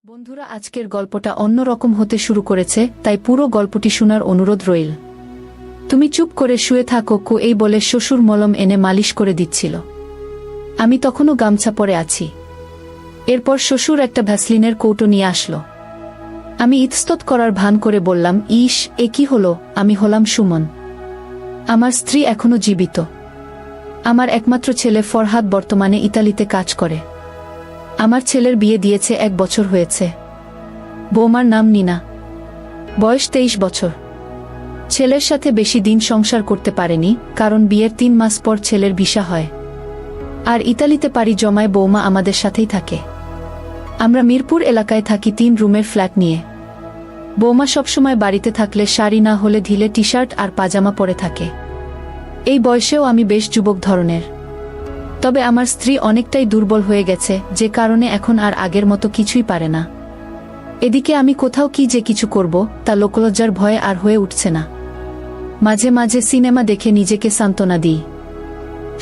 বন্ধুরা, আজকের গল্পটা অন্যরকম হতে শুরু করেছে, তাই পুরো গল্পটি শোনার অনুরোধ রইল। তুমি চুপ করে শুয়ে থাকো, এই বলে শ্বশুর মলম এনে মালিশ করে দিচ্ছিল। আমি তখনও গামছা পরে আছি। এরপর শ্বশুর একটা ভ্যাসলিনের কৌটো নিয়ে আসলো। আমি ইতস্তত করার ভান করে বললাম, ইস, এ কি হলো? আমি হলাম সুমন। আমার স্ত্রী এখনো জীবিত। আমার একমাত্র ছেলে ফরহাদ বর্তমানে ইতালিতে কাজ করে। আমার ছেলের বিয়ে দিয়েছে 1 বছর হয়েছে। বৌমার নাম নীনা, বয়স 23 বছর। ছেলের সাথে বেশি দিন সংসার করতে পারেনি, কারণ বিয়ের 3 মাস পর ছেলের ভিসা হয়। আর ইতালিতে পাড়ি জমায় বৌমা আমাদের সাথেই থাকে। আমরা মিরপুর এলাকায় থাকি 3 রুমের ফ্ল্যাট নিয়ে। বৌমা সবসময় বাড়িতে থাকলে শাড়ি না হলে ঢিলে টি শার্ট আর পাজামা পরে থাকে। এই বয়সেও আমি বেশ যুবক ধরনের। তবে আমার স্ত্রী অনেকটাই দুর্বল হয়ে গেছে, যে কারণে এখন আর আগের মতো কিছুই পারে না। এদিকে আমি কোথাও কি যে কিছু করব, তা লোকলজ্জার ভয়ে আর হয়ে উঠছে না। মাঝে মাঝে সিনেমা দেখে নিজেকে সান্ত্বনা দিই।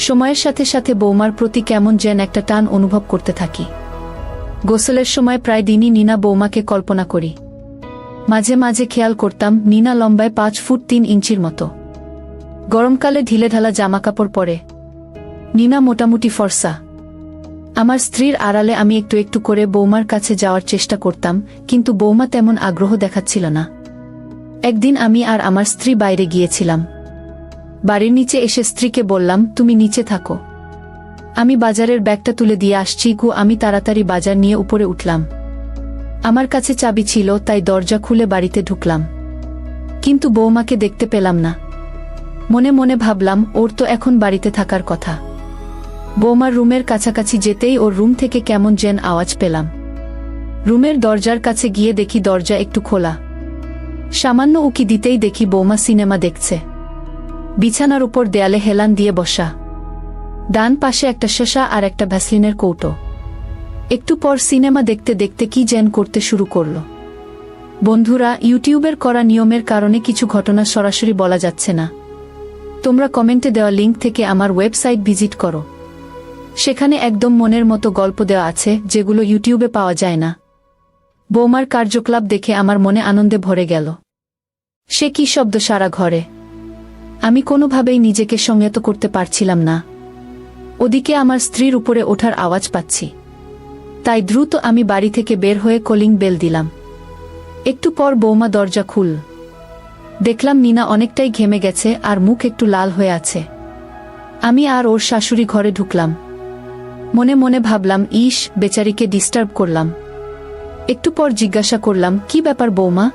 সময়ের সাথে সাথে বৌমার প্রতি কেমন যেন একটা টান অনুভব করতে থাকি। গোসলের সময় প্রায় দিনই নীনা বৌমাকে কল্পনা করি। মাঝে মাঝে খেয়াল করতাম নীনা লম্বায় 5 ফুট 3 ইঞ্চির মতো। গরমকালে ঢিলেঢালা জামাকাপড় পরে। নীনা মোটামুটি ফর্সা। আমার স্ত্রীর আড়ালে আমি একটু একটু করে বৌমার কাছে যাওয়ার চেষ্টা করতাম, কিন্তু বৌমা তেমন আগ্রহ দেখাচ্ছিল না। একদিন আমি আর আমার স্ত্রী বাইরে গিয়েছিলাম। বাড়ির নিচে এসে স্ত্রীকে বললাম, তুমি নিচে থাকো, আমি বাজারের ব্যাগটা তুলে দিয়ে আসছি। আমি তাড়াতাড়ি বাজার নিয়ে উপরে উঠলাম। আমার কাছে চাবি ছিল, তাই দরজা খুলে বাড়িতে ঢুকলাম। কিন্তু বৌমাকে দেখতে পেলাম না। মনে মনে ভাবলাম, ওর তো এখন বাড়িতে থাকার কথা। বৌমার রুমের কাছাকাছি যেতেই ওর রুম থেকে কেমন যেন আওয়াজ পেলাম। রুমের দরজার কাছে গিয়ে দেখি দরজা একটু খোলা। সামান্য উকি দিতেই দেখি বৌমা সিনেমা দেখছে। বিছানার উপর দেয়ালে হেলান দিয়ে বসা। ডান পাশে একটা শসা আর একটা ভ্যাসলিনের কৌটো। একটু পর সিনেমা দেখতে দেখতে কি যেন করতে শুরু করল। বন্ধুরা, ইউটিউবের করা নিয়মের কারণে কিছু ঘটনা সরাসরি বলা যাচ্ছে না। তোমরা কমেন্টে দেওয়া লিঙ্ক থেকে আমার ওয়েবসাইট ভিজিট করো। সেখানে একদম মনের মতো গল্প দেওয়া আছে, যেগুলো ইউটিউবে পাওয়া যায় না। বৌমার কার্যকলাপ দেখে আমার মনে আনন্দে ভরে গেল। সে কি শব্দ সারা ঘরে! আমি কোনোভাবেই নিজেকে সংযত করতে পারছিলাম না। ওদিকে আমার স্ত্রীর উপরে ওঠার আওয়াজ পাচ্ছি। তাই দ্রুত আমি বাড়ি থেকে বের হয়ে কলিং বেল দিলাম। একটু পর বৌমা দরজা খুল। দেখলাম নীনা অনেকটাই ঘেমে গেছে আর মুখ একটু লাল হয়ে আছে। আমি আর ওর শাশুড়ি ঘরে ঢুকলাম। মনে মনে ভাবলাম, ইস, বেচারিকে ডিস্টার্ব করলাম। একটু পর জিজ্ঞাসা করলাম, কি ব্যাপার বৌমা,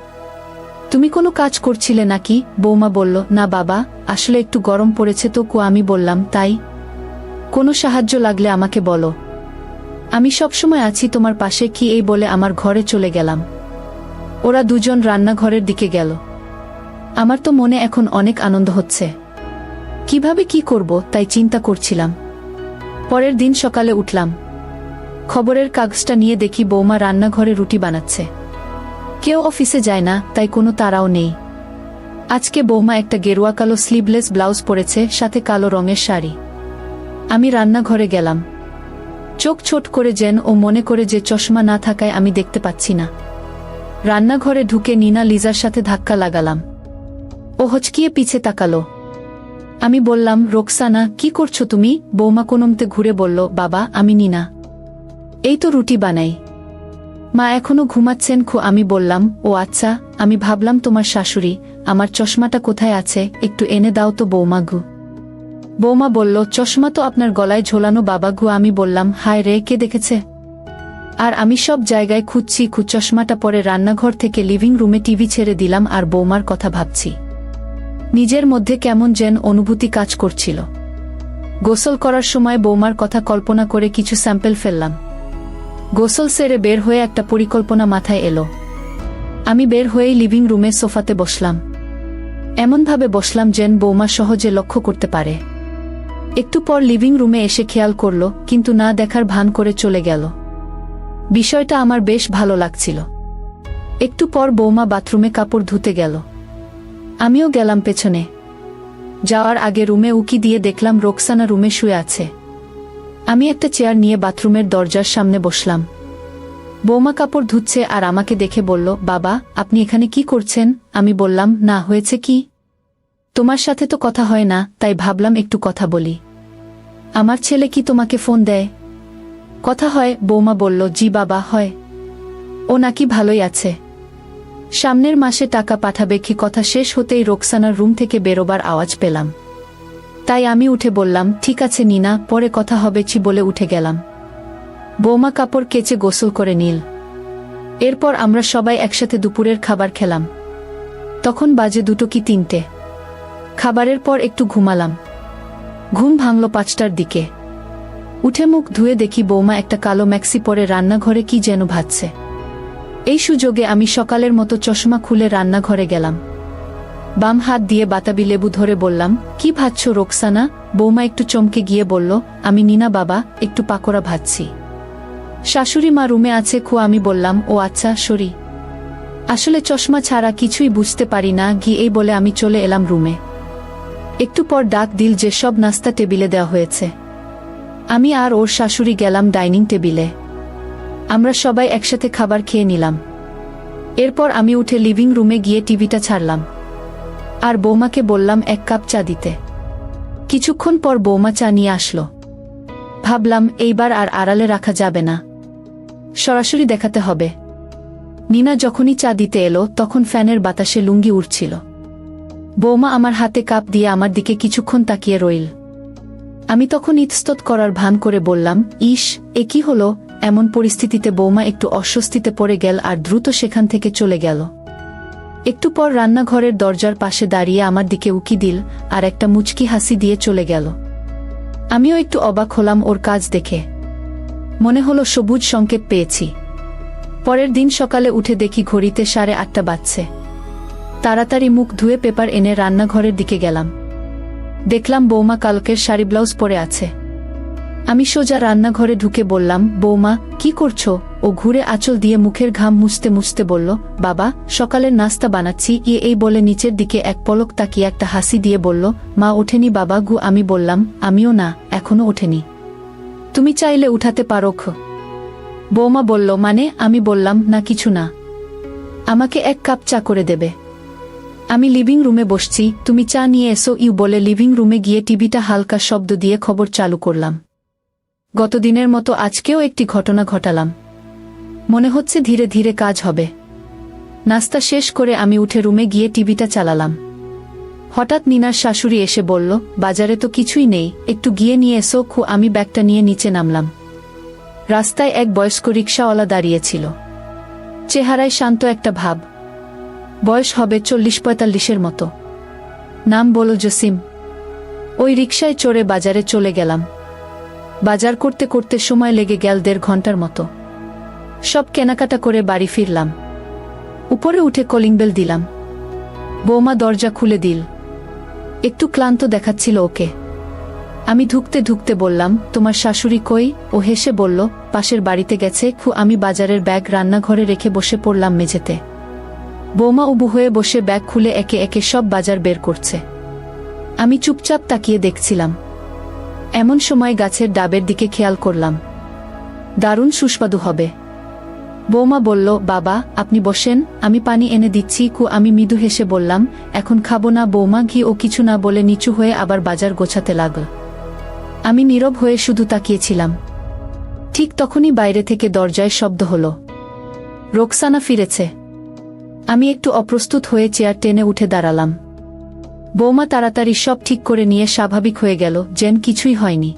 তুমি কোনো কাজ করছিলে নাকি? বৌমা বলল, না বাবা, আসলে একটু গরম পড়েছে তো। আমি বললাম, তাই? কোনো সাহায্য লাগলে আমাকে বলো, আমি সবসময় আছি তোমার পাশে। কি এই বলে আমার ঘরে চলে গেলাম। ওরা দুজন রান্নাঘরের দিকে গেল। আমার তো মনে এখন অনেক আনন্দ হচ্ছে। কিভাবে কি করব তাই চিন্তা করছিলাম। পরের দিন সকালে উঠলাম। খবরের কাগজটা নিয়ে দেখি বৌমা রান্নাঘরে রুটি বানাচ্ছে। কেউ অফিসে যায় না, তাই কোনো তাড়াও নেই। আজকে বৌমা একটা গেরুয়া কালো স্লিভলেস ব্লাউজ পরেছে, সাথে কালো রঙের শাড়ি। আমি রান্নাঘরে গেলাম। চোখ ছোট করে যেন ও মনে করে যে চশমা না থাকায় আমি দেখতে পাচ্ছি না। রান্নাঘরে ঢুকে নীনা লিজার সাথে ধাক্কা লাগালাম। ও হচকিয়ে পিছে তাকালো। আমি বললাম, রোকসানা, কি করছো তুমি? বৌমা কোনোমতে ঘুরে বলল, বাবা, আমি নীনা, এই তো রুটি বানাই। মা এখনো ঘুমাচ্ছেন। আমি বললাম, ও আচ্ছা, আমি ভাবলাম তোমার শাশুড়ি। আমার চশমাটা কোথায় আছে, একটু এনে দাও তো বৌমা গু। বৌমা বলল, চশমা তো আপনার গলায় ঝোলানো বাবা গু। আমি বললাম, হায় রে, কে দেখেছে? আর আমি সব জায়গায় খুঁজছি। চশমাটা পরে রান্নাঘর থেকে লিভিং রুমে টিভি ছেড়ে দিলাম আর বৌমার কথা ভাবছি। নিজের মধ্যে কেমন যেন অনুভূতি কাজ করছিল। গোসল করার সময় বৌমার কথা কল্পনা করে কিছু স্যাম্পল ফেললাম। গোসল সেরে বের হয়ে একটা পরিকল্পনা মাথায় এলো। আমি বের হয়েই লিভিং রুমে সোফাতে বসলাম। এমনভাবে বসলাম যেন বৌমা সহজে লক্ষ্য করতে পারে। একটু পর লিভিং রুমে এসে খেয়াল করল, কিন্তু না দেখার ভান করে চলে গেল। বিষয়টা আমার বেশ ভালো লাগছিল। একটু পর বৌমা বাথরুমে কাপড় ধুতে গেল। আমিও গেলাম পেছনে। যাওয়ার আগে রুমে উকি দিয়ে দেখলাম রোকসানা রুমে শুয়ে আছে। আমি একটা চেয়ার নিয়ে বাথরুমের দরজার সামনে বসলাম। বৌমা কাপড় ধুচ্ছে আর আমাকে দেখে বলল, বাবা আপনি এখানে কি করছেন? আমি বললাম, না হয়েছে কি? তোমার সাথে তো কথা হয় না, তাই ভাবলাম একটু কথা বলি। আমার ছেলে কি তোমাকে ফোন দেয়? কথা হয়? বৌমা বলল, জি বাবা হয়। ও নাকি ভালোই আছে, সামনের মাসে টাকা পাঠাবে। কি কথা শেষ হতেই রোকসানার রুম থেকে বেরোবার আওয়াজ পেলাম। তাই আমি উঠে বললাম, ঠিক আছে নিনা, পরে কথা হবে বলে উঠে গেলাম। বৌমা কাপড় কেচে গোসল করে নিল। এরপর আমরা সবাই একসাথে দুপুরের খাবার খেলাম। তখন বাজে 2 কি 3টে। খাবারের পর একটু ঘুমালাম। ঘুম ভাঙল 5টার দিকে। উঠে মুখ ধুয়ে দেখি বৌমা একটা কালো ম্যাক্সি পরে রান্নাঘরে কি যেন ভাজছে। এই সুযোগে আমি সকালের মতো চশমা খুলে রান্নাঘরে গেলাম। বাম হাত দিয়ে বাতাবি লেবু ধরে বললাম, কি ভাজছো রোকসানা? বৌমা একটু চমকে গিয়ে বলল, আমি নিনা বাবা, একটু পাকোড়া ভাজছি। শাশুড়ি মা রুমে আছে আমি বললাম, ও আচ্ছা সরি, আসলে চশমা ছাড়া কিছুই বুঝতে পারি না এই বলে আমি চলে এলাম রুমে। একটু পর ডাক দিল যে সব নাস্তা টেবিলে দেওয়া হয়েছে। আমি আর ওর শাশুড়ি গেলাম ডাইনিং টেবিলে। আমরা সবাই একসাথে খাবার খেয়ে নিলাম। এরপর আমি উঠে লিভিং রুমে গিয়ে টিভিটা ছাড়লাম আর বৌমাকে বললাম 1 কাপ চা দিতে। কিছুক্ষণ পর বৌমা চা নিয়ে আসলো। ভাবলাম এইবার আর আড়ালে রাখা যাবে না, সরাসরি দেখাতে হবে। নিনা যখনই চা দিতে এলো তখন ফ্যানের বাতাসে লুঙ্গি উড়ছিল। বৌমা আমার হাতে কাপ দিয়ে আমার দিকে কিছুক্ষণ তাকিয়ে রইল। আমি তখন ইতস্তত করার ভান করে বললাম, ইস এ কি হলো? এমন পরিস্থিতিতে বৌমা একটু অস্বস্তিতে পড়ে গেল আর দ্রুত সেখান থেকে চলে গেল। একটু পর রান্নাঘরের দরজার পাশে দাঁড়িয়ে আমার দিকে উকি দিল আর একটা মুচকি হাসি দিয়ে চলে গেল। আমিও একটু অবাক হলাম ওর কাজ দেখে। মনে হলো সবুজ সংকেত পেয়েছি। পরের দিন সকালে উঠে দেখি ঘড়িতে 8:30 বাজছে। তাড়াতাড়ি মুখ ধুয়ে পেপার এনে রান্নাঘরের দিকে গেলাম। দেখলাম বৌমা কালকের শাড়ি ব্লাউজ পরে আছে। আমি সোজা রান্নাঘরে ঢুকে বললাম, বৌমা কি করছো? ও ঘুরে আঁচল দিয়ে মুখের ঘাম মুছতে মুছতে বলল, বাবা সকালের নাস্তা বানাচ্ছি। এই বলে নিচের দিকে এক পলক তাকিয়ে একটা হাসি দিয়ে বলল, মা ওঠেনি বাবা গু। আমি বললাম, আমিও না, এখনো ওঠেনি, তুমি চাইলে উঠাতে পারো। বৌমা বলল, মানে? আমি বললাম, না কিছু না, আমাকে 1 কাপ চা করে দেবে। আমি লিভিং রুমে বসছি, তুমি চা নিয়ে এসো বলে লিভিং রুমে গিয়ে টিভিটা হালকা শব্দ দিয়ে খবর চালু করলাম। গতদিনের মতো আজকেও একটি ঘটনা ঘটালাম। মনে হচ্ছে ধীরে ধীরে কাজ হবে। নাস্তা শেষ করে আমি উঠে রুমে গিয়ে টিভিটা চালালাম। হঠাৎ নিনার শাশুড়ি এসে বলল, বাজারে তো কিছুই নেই, একটু গিয়ে নিয়ে এসো। আমি ব্যাগটা নিয়ে নিচে নামলাম। রাস্তায় এক বয়স্ক রিকশাওয়ালা দাঁড়িয়েছিল। চেহারায় শান্ত একটা ভাব। বয়স হবে 40-45-এর মতো। নাম বলো জসিম। ওই রিকশায় চড়ে বাজারে চলে গেলাম। বাজার করতে করতে সময় লেগে গেল 1.5 ঘন্টার মতো। সব কেনাকাটা করে বাড়ি ফিরলাম। উপরে উঠে কলিং বেল দিলাম। বৌমা দরজা খুলে দিল। একটু ক্লান্ত দেখাচ্ছিল ওকে। আমি ঢুকতে ঢুকতে বললাম, তোমার শাশুড়ি কই? ও হেসে বলল, পাশের বাড়িতে গেছে। আমি বাজারের ব্যাগ রান্নাঘরে রেখে বসে পড়লাম মেঝেতে। বৌমা উবু হয়ে বসে ব্যাগ খুলে একে একে সব বাজার বের করছে। আমি চুপচাপ তাকিয়ে দেখছিলাম। এমন সময় গাছের ডাবের দিকে খেয়াল করলাম। দারুণ সুস্বাদু হবে। বৌমা বলল, বাবা আপনি বসেন, আমি পানি এনে দিচ্ছি। আমি মৃদু হেসে বললাম, এখন খাবো না বৌমা। ও কিছু না বলে নিচু হয়ে আবার বাজার গোছাতে লাগল। আমি নীরব হয়ে শুধু তাকিয়েছিলাম। ঠিক তখনই বাইরে থেকে দরজায় শব্দ হলো। রোকসানা ফিরেছে। আমি একটু অপ্রস্তুত হয়ে চেয়ার টেনে উঠে দাঁড়ালাম। বৌমা তাড়াতাড়ি সব ঠিক করে নিয়ে স্বাভাবিক হয়ে গেল, যেন কিছুই হয়নি।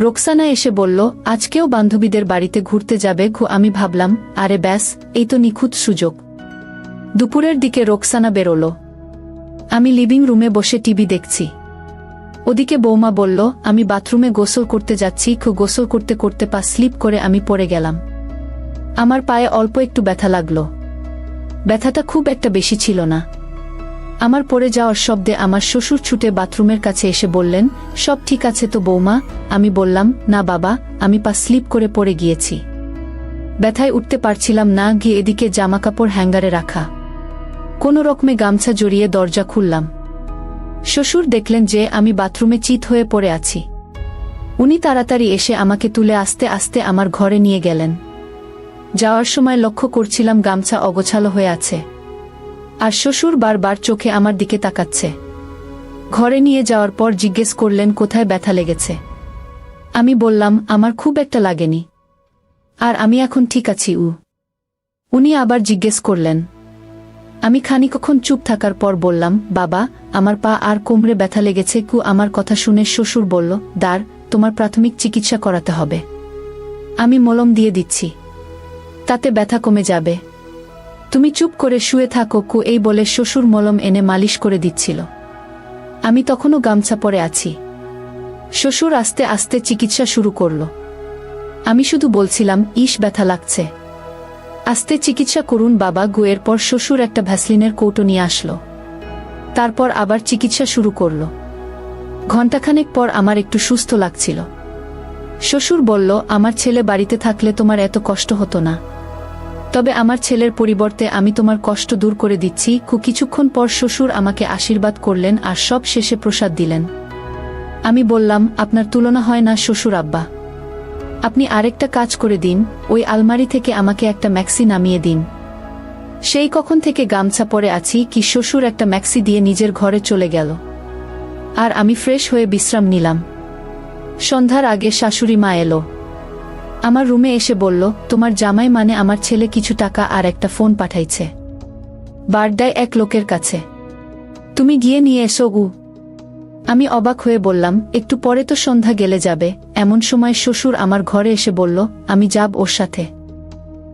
রোকসানা এসে বলল, আজকেও বান্ধবীদের বাড়িতে ঘুরতে যাবে। আমি ভাবলাম, আরে ব্যাস, এই তো নিখুঁত সুযোগ। দুপুরের দিকে রোকসানা বেরোলো। আমি লিভিং রুমে বসে টিভি দেখছি। ওদিকে বৌমা বলল, আমি বাথরুমে গোসল করতে যাচ্ছি। গোসল করতে করতে পা স্লিপ করে আমি পড়ে গেলাম। আমার পায়ে অল্প একটু ব্যথা লাগলো। ব্যথাটা খুব একটা বেশি ছিল না। আমার পড়ে যাওয়ার শব্দে আমার শ্বশুর ছুটে বাথরুমের কাছে এসে বললেন, সব ঠিক আছে তো বৌমা? আমি বললাম, না বাবা, আমি পা স্লিপ করে পড়ে গিয়েছি। ব্যথায় উঠতে পারছিলাম না। এদিকে জামাকাপড় হ্যাঙ্গারে রাখা। কোনো রকমে গামছা জড়িয়ে দরজা খুললাম। শ্বশুর দেখলেন যে আমি বাথরুমে চিত হয়ে পড়ে আছি। উনি তাড়াতাড়ি এসে আমাকে তুলে আস্তে আস্তে আমার ঘরে নিয়ে গেলেন। যাওয়ার সময় লক্ষ্য করছিলাম গামছা অগোছালো হয়ে আছে, আর শ্বশুর বারবার চোখে আমার দিকে তাকাচ্ছে। ঘরে নিয়ে যাওয়ার পর জিজ্ঞেস করলেন কোথায় ব্যথা লেগেছে। আমি বললাম আমার খুব একটা লাগেনি, আর আমি এখন ঠিক আছি। উনি আবার জিজ্ঞেস করলেন। আমি খানিকক্ষণ চুপ থাকার পর বললাম, বাবা, আমার পা আর কোমরে ব্যথা লেগেছে। আমার কথা শুনে শ্বশুর বলল, দাঁড়, তোমার প্রাথমিক চিকিৎসা করাতে হবে। আমি মলম দিয়ে দিচ্ছি, তাতে ব্যথা কমে যাবে। তুমি চুপ করে শুয়ে থাকো। এই বলে শ্বশুর মলম এনে মালিশ করে দিচ্ছিল। আমি তখনও গামছা পরে আছি। শ্বশুর আস্তে আস্তে চিকিৎসা শুরু করল। আমি শুধু বলছিলাম, ইস, ব্যথা লাগছে, আস্তে চিকিৎসা করুন বাবা। এরপর শ্বশুর একটা ভ্যাসলিনের কৌটো নিয়ে আসলো। তারপর আবার চিকিৎসা শুরু করল। ঘণ্টাখানেক পর আমার একটু সুস্থ লাগছিল। শ্বশুর বলল, আমার ছেলে বাড়িতে থাকলে তোমার এত কষ্ট হতো না, তবে আমার ছেলের পরিবর্তে আমি তোমার কষ্ট দূর করে দিচ্ছি। কিছুক্ষণ পর শ্বশুর আমাকে আশীর্বাদ করলেন আর সব শেষে প্রসাদ দিলেন। আমি বললাম, আপনার তুলনা হয় না শ্বশুর আব্বা, আপনি আরেকটা কাজ করে দিন, ওই আলমারি থেকে আমাকে একটা ম্যাক্সি নামিয়ে দিন। সেই কখন থেকে গামছা পরে আছি শ্বশুর একটা ম্যাক্সি দিয়ে নিজের ঘরে চলে গেল, আর আমি ফ্রেশ হয়ে বিশ্রাম নিলাম। সন্ধ্যার আগে শাশুড়ি মা এলো। আমার রুমে এসে বলল, তোমার জামাই মানে আমার ছেলে কিছু টাকা আর একটা ফোন পাঠাইছে বারডায় এক লোকের কাছে, তুমি গিয়ে নিয়ে এসো। আমি অবাক হয়ে বললাম, একটু পরে তো সন্ধ্যা গেলে যাবে। এমন সময় শ্বশুর আমার ঘরে এসে বলল, আমি যাব ওর সাথে।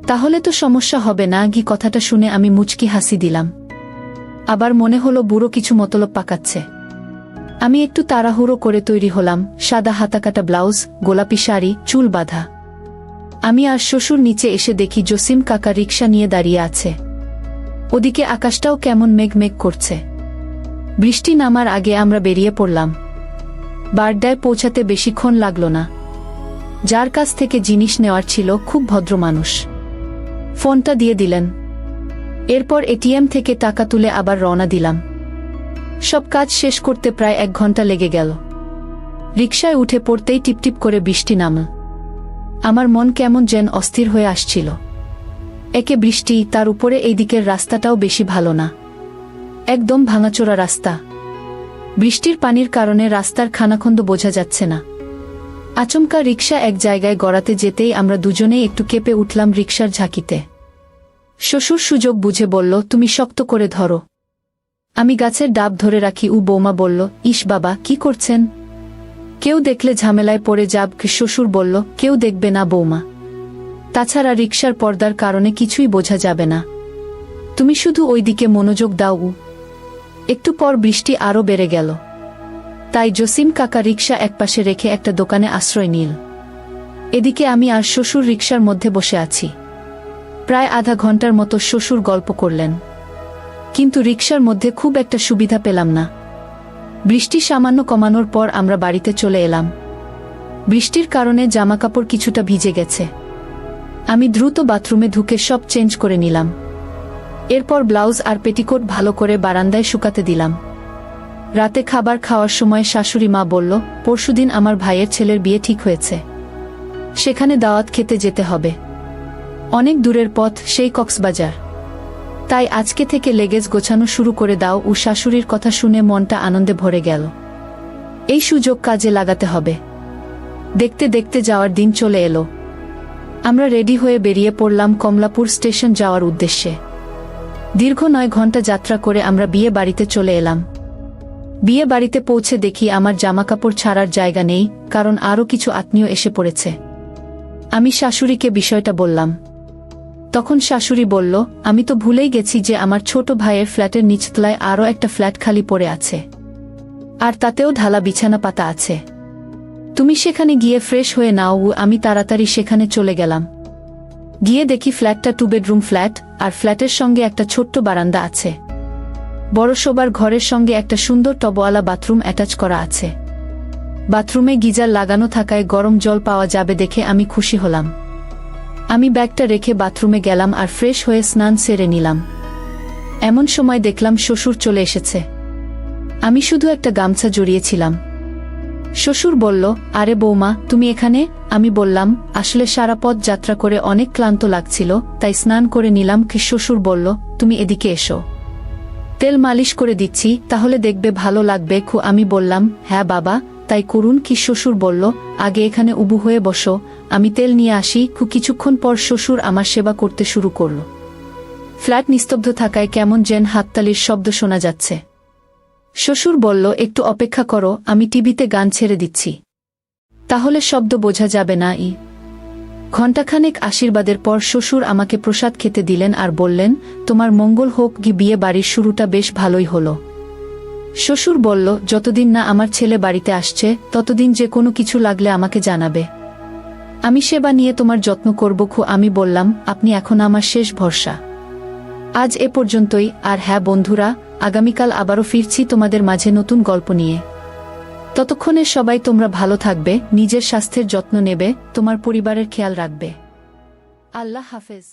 তাহলে তো সমস্যা হবে না। কথাটা শুনে আমি মুচকি হাসি দিলাম। আবার মনে হলো বুড়ো কিছু মতলব পাকাচ্ছে। আমি একটু তাড়াহুড়ো করে তৈরি হলাম, সাদা হাতাকাটা ব্লাউজ, গোলাপি শাড়ি, চুল বাঁধা। আমি আর শ্বশুর নিচে এসে দেখি জসিম কাকা রিকশা নিয়ে দাঁড়িয়ে আছে। ওদিকে আকাশটাও কেমন মেঘ মেঘ করছে। বৃষ্টি নামার আগে আমরা বেরিয়ে পড়লাম। বারডায় পৌঁছাতে বেশিক্ষণ লাগল না। যার কাছ থেকে জিনিস নেওয়ার ছিল খুব ভদ্র মানুষ, ফোনটা দিয়ে দিলেন। এরপর এটিএম থেকে টাকা তুলে আবার রওনা দিলাম। সব কাজ শেষ করতে প্রায় 1 ঘন্টা লেগে গেল। রিকশায় উঠে পড়তেই টিপটিপ করে বৃষ্টি নামল। আমার মন কেমন যেন অস্থির হয়ে আসছিল। একে বৃষ্টি, তার উপরে এই দিকের রাস্তাটাও বেশি ভালো না, একদম ভাঙাচোরা রাস্তা। বৃষ্টির পানির কারণে রাস্তার খানাখন্দ বোঝা যাচ্ছে না। আচমকা রিকশা এক জায়গায় গড়াতে যেতেই আমরা দুজনেই একটু কেঁপে উঠলাম রিকশার ঝাঁকিতে। শ্বশুর সুযোগ বুঝে বলল, তুমি শক্ত করে ধরো। আমি গাছের ডাব ধরে রাখি। বৌমা বলল, ইস বাবা, কি করছেন? কেউ দেখলে ঝামেলায় পড়ে যাব। শ্বশুর বলল, কেউ দেখবে না বৌমা, তাছাড়া রিকশার পর্দার কারণে কিছুই বোঝা যাবে না, তুমি শুধু ওই দিকে মনোযোগ দাও। একটু পর বৃষ্টি আরও বেড়ে গেল। তাই জসিম কাকা রিকশা একপাশে রেখে একটা দোকানে আশ্রয় নিল। এদিকে আমি আর শ্বশুর রিকশার মধ্যে বসে আছি। প্রায় আধা ঘন্টার মতো শ্বশুর গল্প করলেন, কিন্তু রিকশার মধ্যে খুব একটা সুবিধা পেলাম না। বৃষ্টি সামান্য কমানোর পর আমরা বাড়িতে চলে এলাম। বৃষ্টির কারণে জামাকাপড় কিছুটা ভিজে গেছে। আমি দ্রুত বাথরুমে ঢুকে সব চেঞ্জ করে নিলাম। এরপর ব্লাউজ আর পেটিকোট ভালো করে বারান্দায় শুকাতে দিলাম। রাতে খাবার খাওয়ার সময় শাশুড়ি মা বলল, পরশুদিন আমার ভাইয়ের ছেলের বিয়ে ঠিক হয়েছে, সেখানে দাওয়াত খেতে যেতে হবে। অনেক দূরের পথ, সেই কক্সবাজার। তাই আজকে থেকে লেগেজ গোছানো শুরু করে দাও। শাশুড়ির কথা শুনে মনটা আনন্দে ভরে গেল। এই সুযোগ কাজে লাগাতে হবে। দেখতে দেখতে যাওয়ার দিন চলে এলো। আমরা রেডি হয়ে বেরিয়ে পড়লাম কমলাপুর স্টেশন যাওয়ার উদ্দেশ্যে। দীর্ঘ 9 ঘন্টা যাত্রা করে আমরা বিয়ে বাড়িতে চলে এলাম। বিয়ে বাড়িতে পৌঁছে দেখি আমার জামাকাপড় ছাড়ার জায়গা নেই, কারণ আরও কিছু আত্মীয় এসে পড়েছে। আমি শাশুড়িকে বিষয়টা বললাম। তখন শাশুড়ি বলল, আমি তো ভুলেই গেছি যে আমার ছোট ভাইয়ের ফ্ল্যাটের নিচতলায় আরও একটা ফ্ল্যাট খালি পড়ে আছে, আর তাতেও ঢালা বিছানা পাতা আছে। তুমি সেখানে গিয়ে ফ্রেশ হয়ে নাও। আমি তাড়াতাড়ি সেখানে চলে গেলাম। গিয়ে দেখি ফ্ল্যাটটা 2 বেডরুম ফ্ল্যাট, আর ফ্ল্যাটের সঙ্গে একটা ছোট্ট বারান্দা আছে। বড় শোবার ঘরের সঙ্গে একটা সুন্দর টবওয়ালা বাথরুম অ্যাটাচ করা আছে। বাথরুমে গিজার লাগানো থাকায় গরম জল পাওয়া যাবে দেখে আমি খুশি হলাম। আমি ব্যাগটা রেখে বাথরুমে গেলাম আর ফ্রেশ হয়ে স্নান সেরে নিলাম। এমন সময় দেখলাম শ্বশুর চলে এসেছে। আমি শুধু একটা গামছা জড়িয়েছিলাম। শ্বশুর বলল, আরে বৌমা তুমি এখানে? আমি বললাম, আসলে সারা পথ যাত্রা করে অনেক ক্লান্ত লাগছিল, তাই স্নান করে নিলাম। কি শ্বশুর বলল, তুমি এদিকে এসো, তেল মালিশ করে দিচ্ছি, তাহলে দেখবে ভালো লাগবে। আমি বললাম, হ্যাঁ বাবা, তাই করুন। কি শ্বশুর বলল, আগে এখানে উবু হয়ে বসো, আমি তেল নিয়ে আসি। কিছুক্ষণ পর শ্বশুর আমার সেবা করতে শুরু করল। ফ্ল্যাট নিস্তব্ধ থাকায় কেমন যেন হাততালির শব্দ শোনা যাচ্ছে। শ্বশুর বলল, একটু অপেক্ষা করো, আমি টিভিতে গান ছেড়ে দিচ্ছি, তাহলে শব্দ বোঝা যাবে না। ঘণ্টাখানেক আশীর্বাদের পর শ্বশুর আমাকে প্রসাদ খেতে দিলেন আর বললেন, তোমার মঙ্গল হোক। বিয়ে বাড়ির শুরুটা বেশ ভালোই হলো। শ্বশুর বলল, যতদিন না আমার ছেলে বাড়িতে আসছে ততদিন যে কোনো কিছু লাগলে আমাকে জানাবে, আমি সেবা নিয়ে তোমার যত্ন করব। আমি বললাম, আপনি এখন আমার শেষ ভরসা। আজ এ পর্যন্তই। আর হ্যাঁ বন্ধুরা, আগামীকাল আবারও ফিরছি তোমাদের মাঝে নতুন গল্প নিয়ে। ততক্ষণে সবাই তোমরা ভালো থাকবে, নিজের স্বাস্থ্যের যত্ন নেবে, তোমার পরিবারের খেয়াল রাখবে। আল্লাহ হাফেজ।